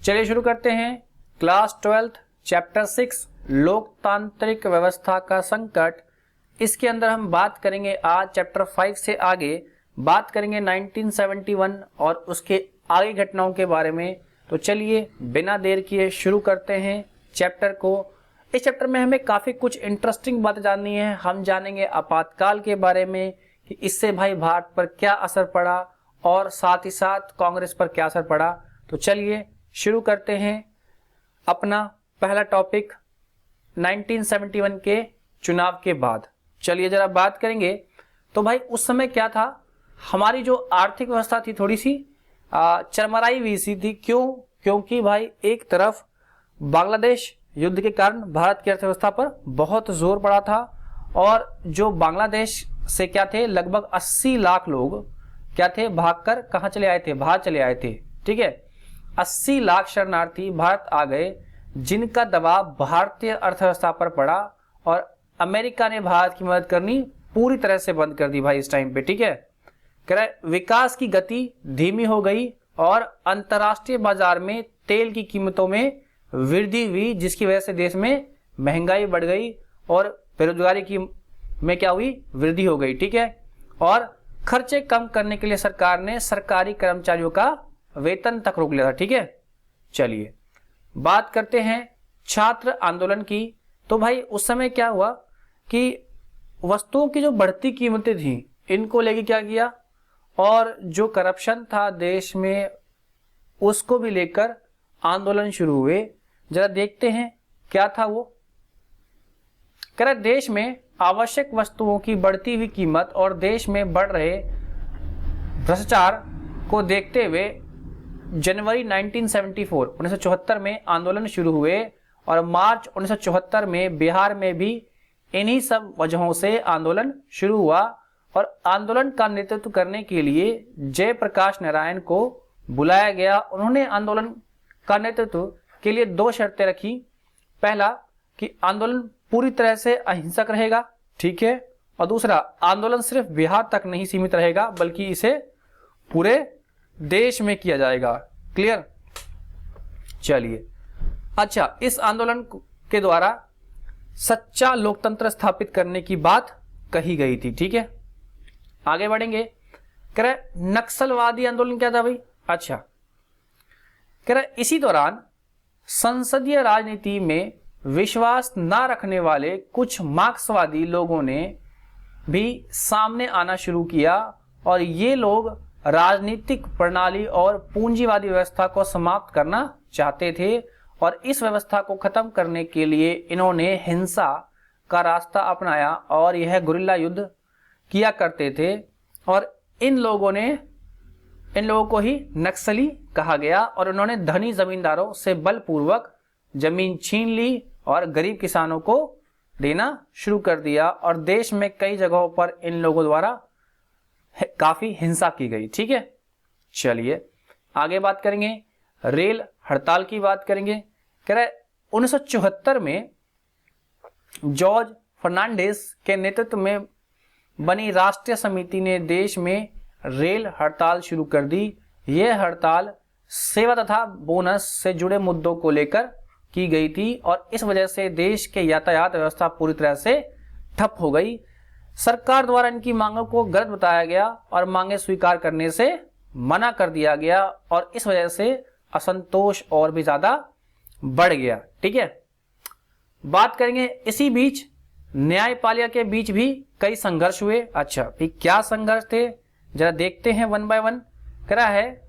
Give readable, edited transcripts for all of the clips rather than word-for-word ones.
चलिए शुरू करते हैं। क्लास 12 चैप्टर 6 लोकतांत्रिक व्यवस्था का संकट। इसके अंदर हम बात करेंगे आज चैप्टर 5 से आगे बात करेंगे 1971 और उसके आगे घटनाओं के बारे में। तो चलिए बिना देर किए शुरू करते हैं चैप्टर को। इस चैप्टर में हमें काफ़ी कुछ इंटरेस्टिंग बातें जाननी है। हम जानेंगे आपातकाल के बारे में कि इससे भाई भारत पर क्या असर पड़ा और साथ ही साथ कांग्रेस पर क्या असर पड़ा। तो चलिए शुरू करते हैं अपना पहला टॉपिक 1971 के चुनाव के बाद। चलिए जरा बात करेंगे। तो भाई उस समय क्या था, हमारी जो आर्थिक व्यवस्था थी थोड़ी सी चरमराई हुई सी थी। क्योंकि भाई एक तरफ बांग्लादेश युद्ध के कारण भारत की अर्थव्यवस्था पर बहुत जोर पड़ा था और जो बांग्लादेश से क्या थे लगभग 80 लाख लोग क्या थे भागकर कहाँ चले आए थे, बाहर चले आए थे। ठीक है, 80 लाख शरणार्थी भारत आ गए जिनका दबाव भारतीय अर्थव्यवस्था पर पड़ा और अमेरिका ने भारत की मदद करनी पूरी तरह से बंद कर दी भाई इस टाइम पे। ठीक है, कह रहे विकास की गति धीमी हो गई और अंतर्राष्ट्रीय बाजार में तेल की कीमतों में वृद्धि हुई जिसकी वजह से देश में महंगाई बढ़ गई और बेरोजगारी की में क्या हुई, वृद्धि हो गई। ठीक है, और खर्चे कम करने के लिए सरकार ने सरकारी कर्मचारियों का वेतन तक रोक लिया था। ठीक है, चलिए बात करते हैं छात्र आंदोलन की। तो भाई उस समय क्या हुआ कि वस्तुओं की जो बढ़ती कीमतें थी इनको लेके क्या किया और जो करप्शन था देश में उसको भी लेकर आंदोलन शुरू हुए। जरा देखते हैं क्या था वो। कह रहे देश में आवश्यक वस्तुओं की बढ़ती हुई कीमत और देश में बढ़ रहे भ्रष्टाचार को देखते हुए जनवरी 1974 में आंदोलन शुरू हुए और मार्च 1974 में बिहार में भी इन्हीं सब वजहों से आंदोलन शुरू हुआ और आंदोलन का नेतृत्व करने के लिए जयप्रकाश नारायण को बुलाया गया। उन्होंने आंदोलन का नेतृत्व के लिए 2 शर्तें रखी। पहला कि आंदोलन पूरी तरह से अहिंसक रहेगा, ठीक है, और दूसरा आंदोलन सिर्फ बिहार तक नहीं सीमित रहेगा बल्कि इसे पूरे देश में किया जाएगा। क्लियर। चलिए अच्छा, इस आंदोलन के द्वारा सच्चा लोकतंत्र स्थापित करने की बात कही गई थी। ठीक है, आगे बढ़ेंगे। कह रहे नक्सलवादी आंदोलन क्या था भाई। अच्छा, कह रहे इसी दौरान संसदीय राजनीति में विश्वास न रखने वाले कुछ मार्क्सवादी लोगों ने भी सामने आना शुरू किया और ये लोग राजनीतिक प्रणाली और पूंजीवादी व्यवस्था को समाप्त करना चाहते थे और इस व्यवस्था को खत्म करने के लिए इन्होंने हिंसा का रास्ता अपनाया और यह गुरिल्ला युद्ध किया करते थे और इन लोगों को ही नक्सली कहा गया और उन्होंने धनी जमींदारों से बलपूर्वक जमीन छीन ली और गरीब किसानों को देना शुरू कर दिया और देश में कई जगहों पर इन लोगों द्वारा काफी हिंसा की गई। ठीक है, चलिए आगे बात करेंगे। रेल हड़ताल की बात करेंगे। कह रहे 1974 में जॉर्ज फर्नांडिस के नेतृत्व में बनी राष्ट्रीय समिति ने देश में रेल हड़ताल शुरू कर दी। यह हड़ताल सेवा तथा बोनस से जुड़े मुद्दों को लेकर की गई थी और इस वजह से देश के यातायात व्यवस्था पूरी तरह से ठप हो गई। सरकार द्वारा इनकी मांगों को गलत बताया गया और मांगे स्वीकार करने से मना कर दिया गया और इस वजह से असंतोष और भी ज्यादा बढ़ गया। ठीक है, बात करेंगे इसी बीच न्यायपालिका के बीच भी कई संघर्ष हुए। अच्छा, क्या संघर्ष थे जरा देखते हैं वन बाय वन। कह रहा है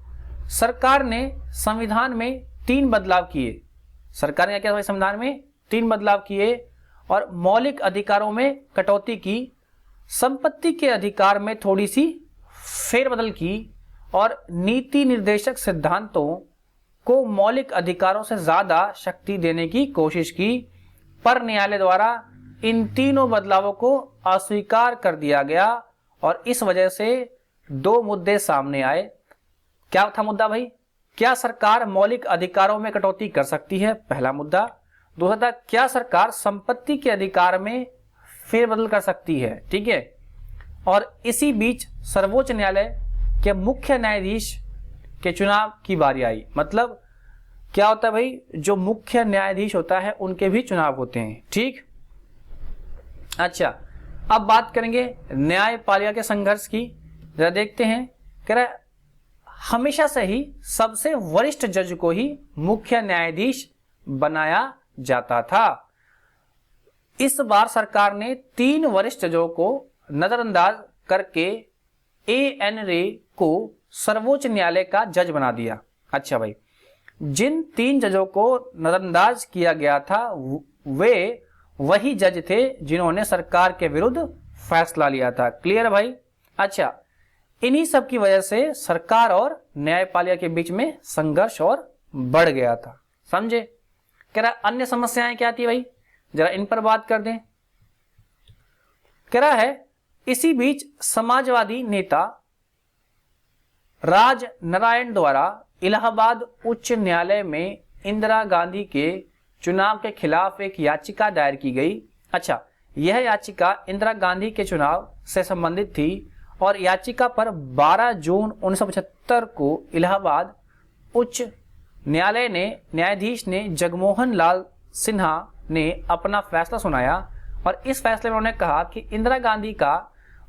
सरकार ने संविधान में 3 बदलाव किए। सरकार ने क्या किया, संविधान में 3 बदलाव किए और मौलिक अधिकारों में कटौती की, संपत्ति के अधिकार में थोड़ी सी फेरबदल की और नीति निर्देशक सिद्धांतों को मौलिक अधिकारों से ज्यादा शक्ति देने की कोशिश की, पर न्यायालय द्वारा इन तीनों बदलावों को अस्वीकार कर दिया गया और इस वजह से 2 मुद्दे सामने आए। क्या था मुद्दा भाई, क्या सरकार मौलिक अधिकारों में कटौती कर सकती है, पहला मुद्दा। दूसरा था क्या सरकार संपत्ति के अधिकार में फेरबदल कर सकती है। ठीक है, और इसी बीच सर्वोच्च न्यायालय के मुख्य न्यायाधीश के चुनाव की बारी आई। मतलब क्या होता है भाई, जो मुख्य न्यायाधीश होता है उनके भी चुनाव होते हैं। ठीक, अच्छा अब बात करेंगे न्यायपालिका के संघर्ष की। जरा देखते हैं, कह रहा है हमेशा से ही सबसे वरिष्ठ जज को ही मुख्य न्यायाधीश बनाया जाता था। इस बार सरकार ने 3 वरिष्ठ जजों को नजरअंदाज करके A.N. रे को सर्वोच्च न्यायालय का जज बना दिया। अच्छा भाई, जिन 3 जजों को नजरअंदाज किया गया था वे वही जज थे जिन्होंने सरकार के विरुद्ध फैसला लिया था। क्लियर भाई। अच्छा, इन्हीं सब की वजह से सरकार और न्यायपालिका के बीच में संघर्ष और बढ़ गया था। समझे। कह रहा अन्य समस्याएं क्या थी भाई, जरा इन पर बात कर दें। कह रहा है इसी बीच समाजवादी नेता राज नारायण द्वारा इलाहाबाद उच्च न्यायालय में इंदिरा गांधी के चुनाव के खिलाफ एक याचिका दायर की गई। अच्छा, यह याचिका इंदिरा गांधी के चुनाव से संबंधित थी और याचिका पर 12 जून 1975 को इलाहाबाद उच्च न्यायालय ने न्यायाधीश ने जगमोहन लाल सिन्हा ने अपना फैसला सुनाया और इस फैसले में उन्होंने कहा कि इंदिरा गांधी का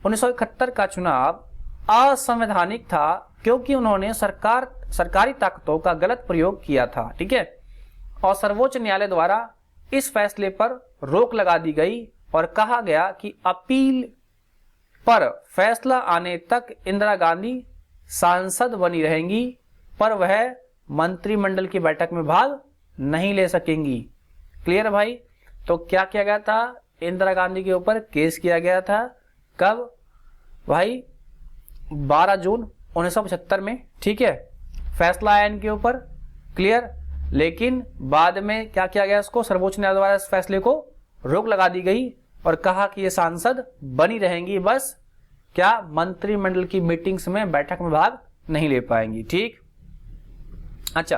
1971 का चुनाव असंवैधानिक था क्योंकि उन्होंने सरकारी ताकतों का गलत प्रयोग किया था। ठीक है, और सर्वोच्च न्यायालय द्वारा इस फैसले पर रोक लगा दी गई और कहा गया कि अपील पर फैसला आने तक इंदिरा गांधी सांसद बनी रहेंगी पर वह मंत्रिमंडल की बैठक में भाग नहीं ले सकेंगी। क्लियर भाई। तो क्या किया गया था, इंदिरा गांधी के ऊपर केस किया गया था। कब भाई, 12 जून 1975 में। ठीक है, फैसला आया इनके ऊपर। क्लियर। लेकिन बाद में क्या किया गया, इसको सर्वोच्च न्यायालय द्वारा इस फैसले को रोक लगा दी गई और कहा कि ये सांसद बनी रहेंगी, बस क्या मंत्रिमंडल की मीटिंग्स में बैठक में भाग नहीं ले पाएंगी। ठीक, अच्छा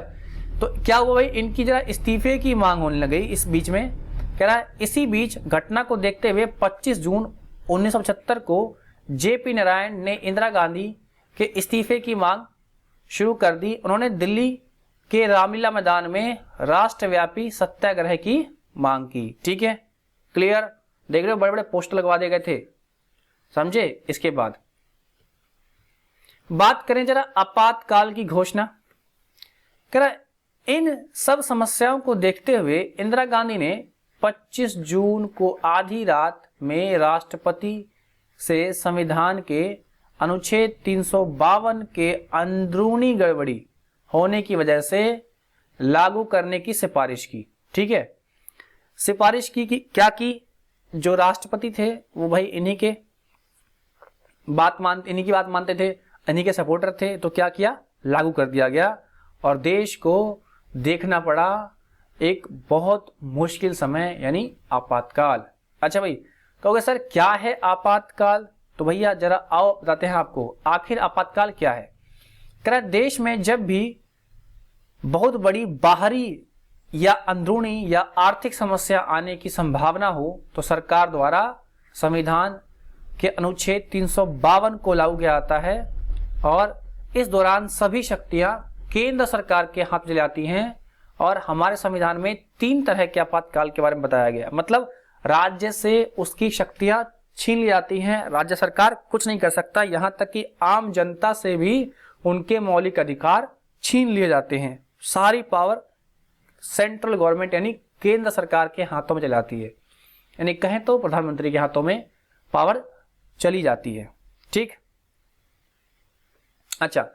तो क्या हुआ भाई, इनकी जरा इस्तीफे की मांग होने लगी इस बीच में। कह रहा है इसी बीच घटना को देखते हुए 25 जून 1975 को JP नारायण ने इंदिरा गांधी के इस्तीफे की मांग शुरू कर दी। उन्होंने दिल्ली के रामलीला मैदान में राष्ट्रव्यापी सत्याग्रह की मांग की। ठीक है, क्लियर। देख रहे हो, बड़े बड़े पोस्टर लगवा दिए गए थे। समझे। इसके बाद बात करें जरा आपातकाल की घोषणा। कह रहा इन सब समस्याओं को देखते हुए इंदिरा गांधी ने 25 जून को आधी रात में राष्ट्रपति से संविधान के अनुच्छेद 352 के अंदरूनी गड़बड़ी होने की वजह से लागू करने की सिफारिश की। ठीक है, सिफारिश की क्या की, जो राष्ट्रपति थे वो भाई इन्हीं की बात मानते थे, इन्हीं के सपोर्टर थे, तो क्या किया, लागू कर दिया गया और देश को देखना पड़ा एक बहुत मुश्किल समय, यानी आपातकाल। अच्छा भाई, कहोगे सर क्या है आपातकाल, तो भैया जरा आओ बताते हैं आपको आखिर आपातकाल क्या है। कह रहा देश में जब भी बहुत बड़ी बाहरी या अंदरूनी या आर्थिक समस्या आने की संभावना हो तो सरकार द्वारा संविधान के अनुच्छेद 352 को लागू किया जाता है और इस दौरान सभी शक्तियां केंद्र सरकार के हाथ चली जाती हैं और हमारे संविधान में 3 तरह के आपातकाल के बारे में बताया गया। मतलब राज्य से उसकी शक्तियां छीन ली जाती हैं, राज्य सरकार कुछ नहीं कर सकता, यहां तक कि आम जनता से भी उनके मौलिक अधिकार छीन लिए जाते हैं। सारी पावर सेंट्रल गवर्नमेंट यानी केंद्र सरकार के हाथों में चली जाती है, यानी कहें तो प्रधानमंत्री के हाथों में पावर चली जाती है। ठीक, अच्छा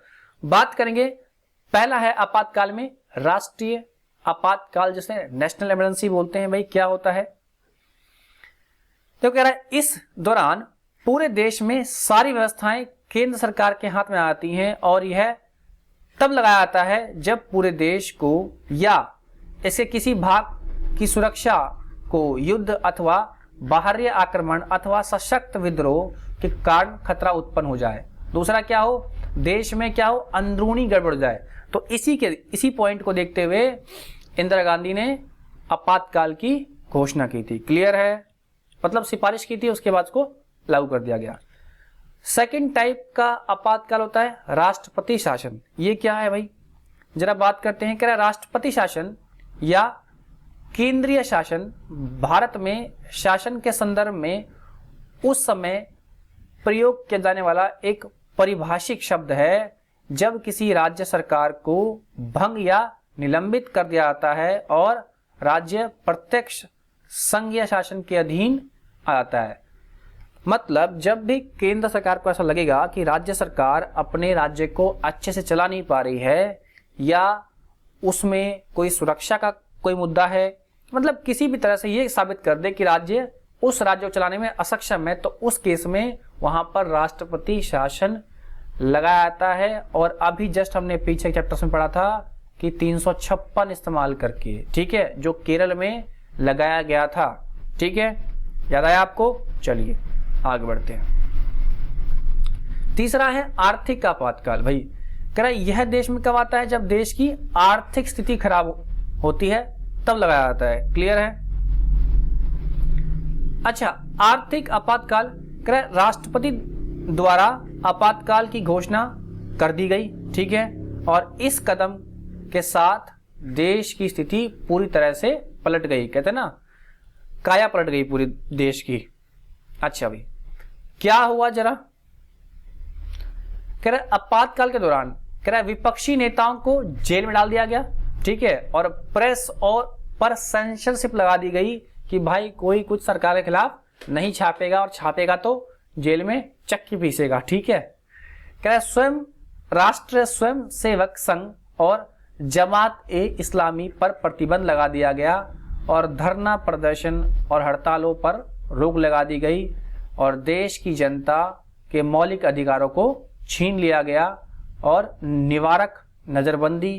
बात करेंगे, पहला है आपातकाल में राष्ट्रीय आपातकाल, जिसे नेशनल इमरजेंसी बोलते हैं। भाई क्या होता है, तो कह रहा है इस दौरान पूरे देश में सारी व्यवस्थाएं केंद्र सरकार के हाथ में आती हैं और यह तब लगाया जाता है जब पूरे देश को या ऐसे किसी भाग की सुरक्षा को युद्ध अथवा बाहरी आक्रमण अथवा सशक्त विद्रोह के कारण खतरा उत्पन्न हो जाए। दूसरा क्या हो, देश में क्या हो, अंदरूनी गड़बड़ जाए। तो इसी पॉइंट को देखते हुए इंदिरा गांधी ने आपातकाल की घोषणा की थी। क्लियर है, मतलब सिफारिश की थी, उसके बाद उसको लागू कर दिया गया। सेकंड टाइप का आपातकाल होता है राष्ट्रपति शासन। ये क्या है भाई, जरा बात करते हैं। कह रहा राष्ट्रपति शासन या केंद्रीय शासन भारत में शासन के संदर्भ में उस समय प्रयोग किया जाने वाला एक परिभाषिक शब्द है जब किसी राज्य सरकार को भंग या निलंबित कर दिया जाता है और राज्य प्रत्यक्ष संघीय शासन के अधीन आ जाता है। मतलब जब भी केंद्र सरकार को ऐसा लगेगा कि राज्य सरकार अपने राज्य को अच्छे से चला नहीं पा रही है या उसमें कोई सुरक्षा का कोई मुद्दा है, मतलब किसी भी तरह से ये साबित कर दे कि राज्य उस राज्य को चलाने में असक्षम है, तो उस केस में वहां पर राष्ट्रपति शासन लगाया जाता है। और अभी जस्ट हमने पीछे चैप्टर में पढ़ा था कि 356 इस्तेमाल करके, ठीक है, जो केरल में लगाया गया था। ठीक है, याद आया आपको? चलिए आगे बढ़ते हैं। तीसरा है आर्थिक आपातकाल। भाई कह रहा है यह देश में कब आता है? जब देश की आर्थिक स्थिति खराब होती है तब लगाया जाता है। क्लियर है? अच्छा, आर्थिक आपातकाल कह रहा है राष्ट्रपति द्वारा आपातकाल की घोषणा कर दी गई। ठीक है, और इस कदम के साथ देश की स्थिति पूरी तरह से पलट गई। कहते हैं ना, काया पलट गई पूरी देश की। अच्छा भाई क्या हुआ जरा? कह रहा है आपातकाल के दौरान कह रहा है विपक्षी नेताओं को जेल में डाल दिया गया। ठीक है, और प्रेस और पर सेंसरशिप लगा दी गई कि भाई कोई कुछ सरकार के खिलाफ नहीं छापेगा, और छापेगा तो जेल में चक्की पीसेगा। ठीक है, कह रहा है स्वयं राष्ट्रीय स्वयं सेवक संघ और जमात ए इस्लामी पर प्रतिबंध लगा दिया गया और धरना प्रदर्शन और हड़तालों पर रोक लगा दी गई और देश की जनता के मौलिक अधिकारों को छीन लिया गया और निवारक नजरबंदी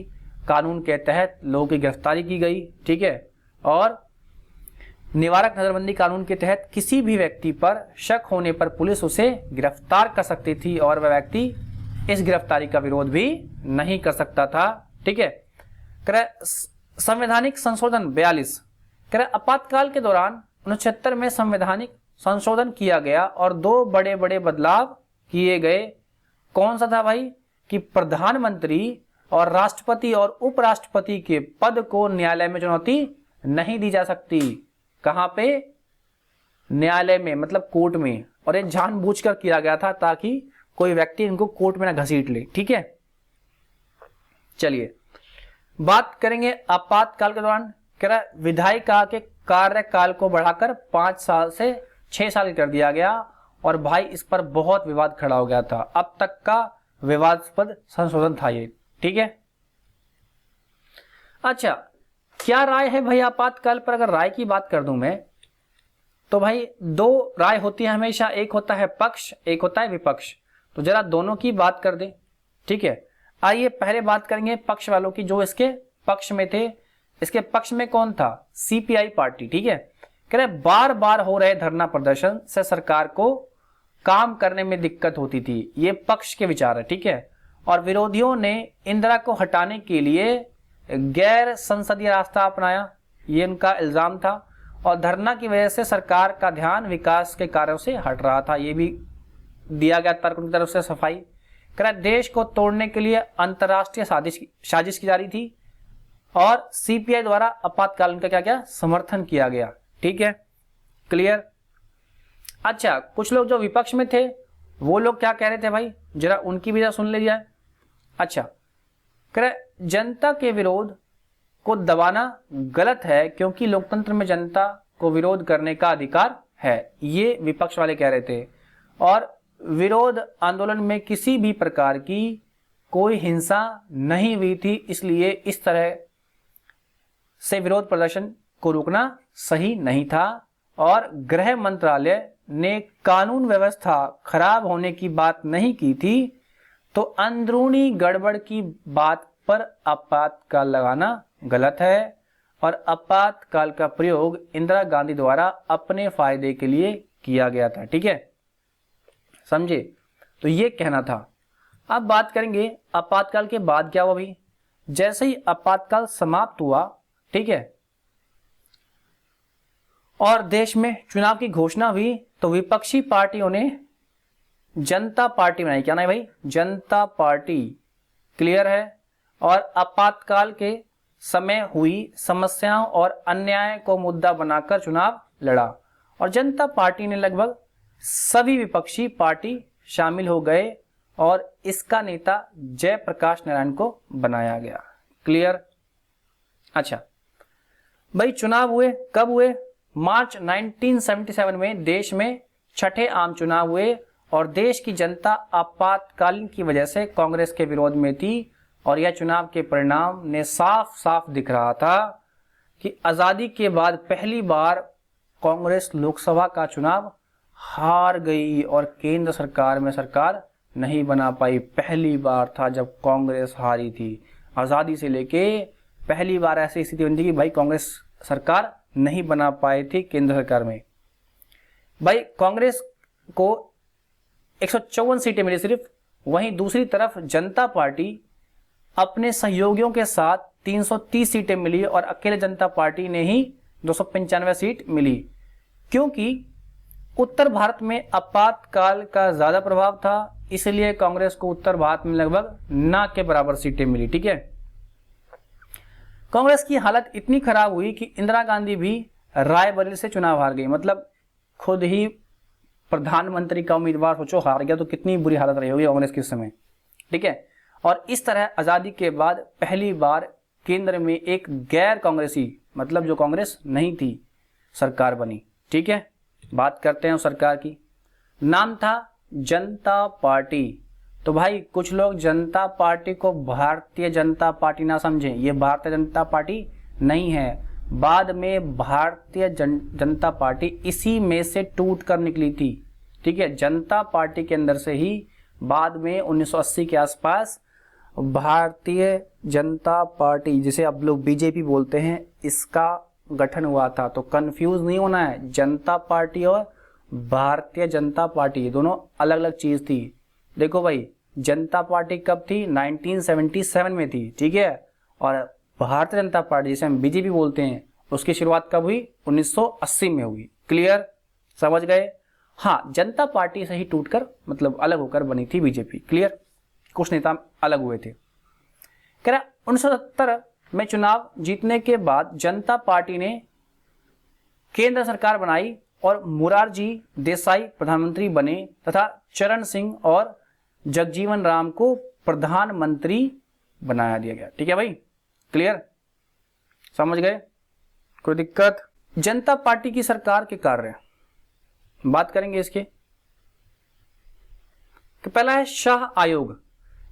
कानून के तहत लोगों की गिरफ्तारी की गई। ठीक है, और निवारक नजरबंदी कानून के तहत किसी भी व्यक्ति पर शक होने पर पुलिस उसे गिरफ्तार कर सकती थी और वह व्यक्ति इस गिरफ्तारी का विरोध भी नहीं कर सकता था। ठीक है, संवैधानिक संशोधन 42 आपातकाल के दौरान 69 में संवैधानिक संशोधन किया गया और दो बड़े बड़े बदलाव किए गए। कौन सा था भाई? कि प्रधानमंत्री और राष्ट्रपति और उपराष्ट्रपति के पद को न्यायालय में चुनौती नहीं दी जा सकती। कहां पे? न्यायालय में, मतलब कोर्ट में। और ये जानबूझकर किया गया था ताकि कोई व्यक्ति इनको कोर्ट में ना घसीट ले। ठीक है, चलिए बात करेंगे आपातकाल के दौरान। कह रहा है विधायिका के कार्यकाल को बढ़ाकर 5 साल से 6 साल कर दिया गया और भाई इस पर बहुत विवाद खड़ा हो गया था। अब तक का विवादास्पद संशोधन था ये। ठीक है, अच्छा क्या राय है भाई आपातकाल पर? अगर राय की बात कर दूं मैं तो भाई दो राय होती है हमेशा, एक होता है पक्ष, एक होता है विपक्ष। तो जरा दोनों की बात कर दें। ठीक है, आइए पहले बात करेंगे पक्ष वालों की, जो इसके पक्ष में थे। इसके पक्ष में कौन था? CPI party. ठीक है, कह रहे बार बार हो रहे धरना प्रदर्शन से सरकार को काम करने में दिक्कत होती थी। ये पक्ष के विचार है। ठीक है, और विरोधियों ने इंदिरा को हटाने के लिए गैर संसदीय रास्ता अपनाया, ये उनका इल्जाम था। और धरना की वजह से सरकार का ध्यान विकास के कार्यों से हट रहा था, ये भी दिया गया तर्क उनकी तरफ से। सफाई कह रहा देश को तोड़ने के लिए अंतर्राष्ट्रीय साजिश की जा रही थी और सीपीआई द्वारा आपातकाल का क्या समर्थन किया गया। ठीक है, क्लियर? अच्छा, कुछ लोग जो विपक्ष में थे वो लोग क्या कह रहे थे भाई, जरा उनकी भी सुन लीजिए। अच्छा, कह रहे जनता के विरोध को दबाना गलत है क्योंकि लोकतंत्र में जनता को विरोध करने का अधिकार है, ये विपक्ष वाले कह रहे थे। और विरोध आंदोलन में किसी भी प्रकार की कोई हिंसा नहीं हुई थी, इसलिए इस तरह से विरोध प्रदर्शन को रोकना सही नहीं था। और गृह मंत्रालय ने कानून व्यवस्था खराब होने की बात नहीं की थी, तो अंदरूनी गड़बड़ की बात पर आपातकाल लगाना गलत है। और आपातकाल का प्रयोग इंदिरा गांधी द्वारा अपने फायदे के लिए किया गया था। ठीक है, समझे? तो ये कहना था। अब बात करेंगे आपातकाल के बाद क्या हुआ भाई। जैसे ही आपातकाल समाप्त हुआ, ठीक है, और देश में चुनाव की घोषणा हुई, तो विपक्षी पार्टियों ने जनता पार्टी बनाई। क्या नहीं भाई? जनता पार्टी। क्लियर है? और आपातकाल के समय हुई समस्याओं और अन्याय को मुद्दा बनाकर चुनाव लड़ा और जनता पार्टी ने लगभग सभी विपक्षी पार्टी शामिल हो गए और इसका नेता जयप्रकाश नारायण को बनाया गया। क्लियर? अच्छा भाई, चुनाव हुए कब हुए? मार्च 1977 में देश में छठे आम चुनाव हुए और देश की जनता आपातकालीन की वजह से कांग्रेस के विरोध में थी और यह चुनाव के परिणाम ने साफ साफ दिख रहा था कि आजादी के बाद पहली बार कांग्रेस लोकसभा का चुनाव हार गई और केंद्र सरकार में सरकार नहीं बना पाई। पहली बार था जब कांग्रेस हारी थी। आजादी से लेके पहली बार ऐसी स्थिति बनी थी कि भाई कांग्रेस सरकार नहीं बना पाई थी केंद्र सरकार में। भाई कांग्रेस को 154 सीटें मिली सिर्फ। वहीं दूसरी तरफ जनता पार्टी अपने सहयोगियों के साथ 330 सीटें मिली और अकेले जनता पार्टी ने ही 295 सीट मिली, क्योंकि उत्तर भारत में आपातकाल का ज्यादा प्रभाव था, इसलिए कांग्रेस को उत्तर भारत में लगभग ना के बराबर सीटें मिली। ठीक है, कांग्रेस की हालत इतनी खराब हुई कि इंदिरा गांधी भी रायबरेली से चुनाव हार गई। मतलब खुद ही प्रधानमंत्री का उम्मीदवार सोचो हार गया, तो कितनी बुरी हालत रही होगी कांग्रेस के समय। ठीक है, और इस तरह आजादी के बाद पहली बार केंद्र में एक गैर कांग्रेसी, मतलब जो कांग्रेस नहीं थी, सरकार बनी। ठीक है, बात करते हैं उस सरकार की। नाम था जनता पार्टी। तो भाई कुछ लोग जनता पार्टी को भारतीय जनता पार्टी ना समझें, ये भारतीय जनता पार्टी नहीं है। बाद में भारतीय जनता पार्टी इसी में से टूट कर निकली थी। ठीक है, जनता पार्टी के अंदर से ही बाद में 1980 के आसपास भारतीय जनता पार्टी, जिसे अब लोग बीजेपी बोलते हैं, इसका गठन हुआ था। तो कंफ्यूज नहीं होना है, जनता पार्टी और भारतीय जनता पार्टी दोनों अलग अलग चीज थी। देखो भाई, जनता पार्टी कब थी? 1977 में थी। ठीक है, और भारतीय जनता पार्टी, जिसे हम बीजेपी बोलते हैं, उसकी शुरुआत कब हुई? 1980 में हुई। क्लियर? समझ गए? हाँ, जनता पार्टी से ही टूटकर, मतलब अलग होकर बनी थी बीजेपी। क्लियर? कुछ नेता अलग हुए थे। कह रहा 1970 में चुनाव जीतने के बाद जनता पार्टी ने केंद्र सरकार बनाई और मोरारजी देसाई प्रधानमंत्री बने तथा चरण सिंह और जगजीवन राम को प्रधानमंत्री बनाया दिया गया। ठीक है भाई, क्लियर? समझ गए? कोई दिक्कत? जनता पार्टी की सरकार के कार्य बात करेंगे इसके। कि पहला है शाह आयोग।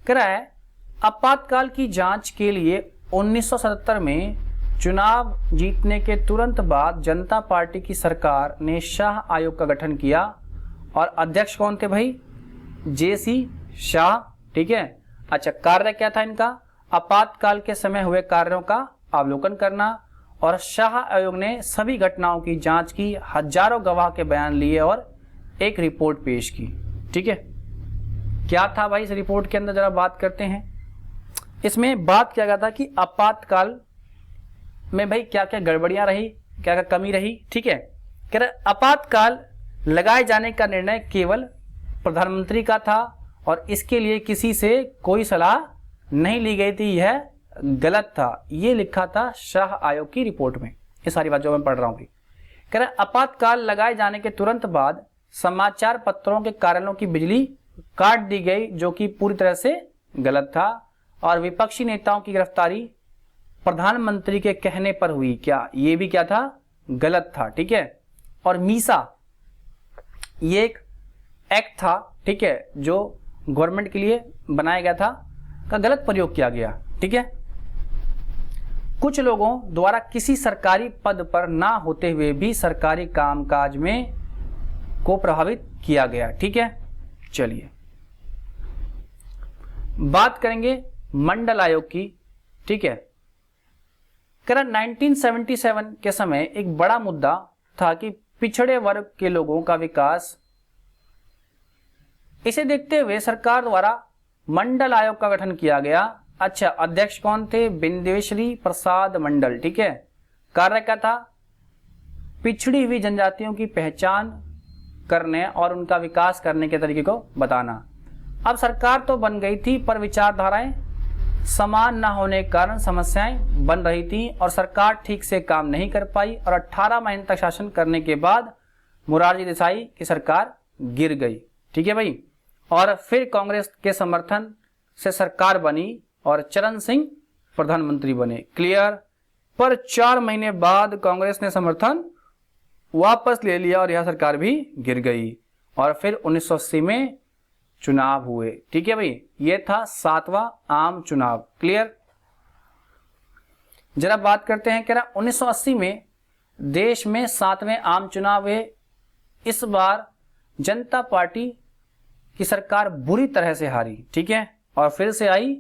कह रहा है आपातकाल की जांच के लिए 1977 में चुनाव जीतने के तुरंत बाद जनता पार्टी की सरकार ने शाह आयोग का गठन किया और अध्यक्ष कौन थे भाई? जेसी शाह। ठीक है, अच्छा, कार्य क्या था इनका? आपातकाल के समय हुए कार्यों का अवलोकन करना और शाह आयोग ने सभी घटनाओं की जांच की, हजारों गवाह के बयान लिए और एक रिपोर्ट पेश की। ठीक है, क्या था भाई इस रिपोर्ट के अंदर, जरा बात करते हैं। इसमें बात किया गया था कि आपातकाल में भाई क्या क्या गड़बड़ियां रही, क्या क्या कमी रही। ठीक है, कह रहे आपातकाल लगाए जाने का निर्णय केवल प्रधानमंत्री का था और इसके लिए किसी से कोई सलाह नहीं ली गई थी, यह गलत था। ये लिखा था शाह आयोग की रिपोर्ट में। ये सारी बात जो मैं पढ़ रहा हूँ। कह रहे आपातकाल लगाए जाने के तुरंत बाद समाचार पत्रों के कार्यालयों की बिजली काट दी गई, जो कि पूरी तरह से गलत था, और विपक्षी नेताओं की गिरफ्तारी प्रधानमंत्री के कहने पर हुई। क्या ये भी क्या था? गलत था। ठीक है, और मीसा ये एक एक्ट था, ठीक है, जो गवर्नमेंट के लिए बनाया गया था, का गलत प्रयोग किया गया। ठीक है, कुछ लोगों द्वारा किसी सरकारी पद पर ना होते हुए भी सरकारी कामकाज में को प्रभावित किया गया। ठीक है, चलिए बात करेंगे मंडल आयोग की। ठीक है, करें 1977 के समय एक बड़ा मुद्दा था कि पिछड़े वर्ग के लोगों का विकास। इसे देखते हुए सरकार द्वारा मंडल आयोग का गठन किया गया। अच्छा, अध्यक्ष कौन थे? बिंदेश्वरी प्रसाद मंडल। ठीक है, कार्य क्या था? पिछड़ी हुई जनजातियों की पहचान करने और उनका विकास करने के तरीके को बताना। अब सरकार तो बन गई थी पर विचारधाराएं समान न होने के कारण समस्याएं बन रही थी और सरकार ठीक से काम नहीं कर पाई और 18 महीने तक शासन करने के बाद मोरारजी देसाई की सरकार गिर गई। ठीक है भाई। और फिर कांग्रेस के समर्थन से सरकार बनी और चरण सिंह प्रधानमंत्री बने। क्लियर। पर 4 महीने बाद कांग्रेस ने समर्थन वापस ले लिया और यह सरकार भी गिर गई और फिर 1980 में चुनाव हुए। ठीक है भाई। ये था 7वां आम चुनाव। क्लियर। जरा बात करते हैं कि 1980 में देश में 7वें आम चुनाव हुए। इस बार जनता पार्टी की सरकार बुरी तरह से हारी। ठीक है। और फिर से आई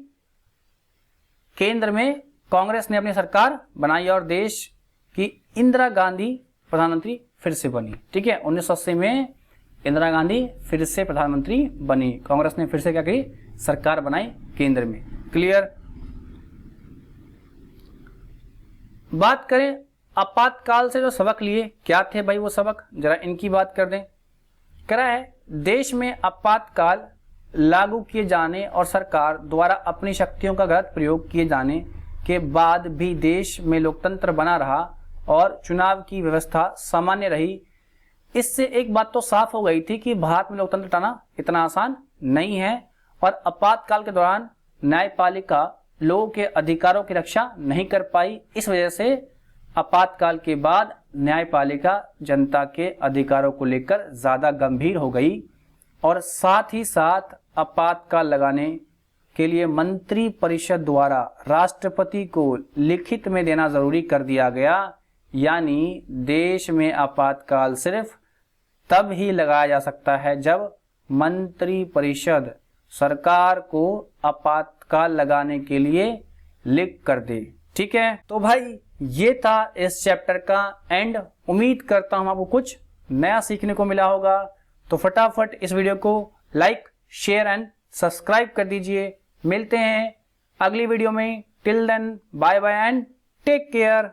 केंद्र में कांग्रेस ने अपनी सरकार बनाई और देश की इंदिरा गांधी प्रधानमंत्री फिर से बनी। ठीक है। 1980 में इंदिरा गांधी फिर से प्रधानमंत्री बनी। कांग्रेस ने फिर से क्या की, सरकार बनाई केंद्र में। क्लियर। बात करें आपातकाल से जो सबक लिए, क्या थे भाई वो सबक, जरा इनकी बात कर दें। कह रहा है देश में आपातकाल लागू किए जाने और सरकार द्वारा अपनी शक्तियों का गलत प्रयोग किए जाने के बाद भी देश में लोकतंत्र बना रहा और चुनाव की व्यवस्था सामान्य रही। इससे एक बात तो साफ हो गई थी कि भारत में लोकतंत्र लाना इतना आसान नहीं है और आपातकाल के दौरान न्यायपालिका लोगों के अधिकारों की रक्षा नहीं कर पाई। इस वजह से आपातकाल के बाद न्यायपालिका जनता के अधिकारों को लेकर ज्यादा गंभीर हो गई और साथ ही साथ आपातकाल लगाने के लिए मंत्री परिषद द्वारा राष्ट्रपति को लिखित में देना जरूरी कर दिया गया। यानी देश में आपातकाल सिर्फ तब ही लगाया जा सकता है जब मंत्री परिषद सरकार को आपातकाल लगाने के लिए लिख कर दे। ठीक है। तो भाई ये था इस चैप्टर का एंड। उम्मीद करता हूं आपको कुछ नया सीखने को मिला होगा। तो फटाफट इस वीडियो को लाइक, शेयर एंड सब्सक्राइब कर दीजिए। मिलते हैं अगली वीडियो में। Till then bye bye and take care.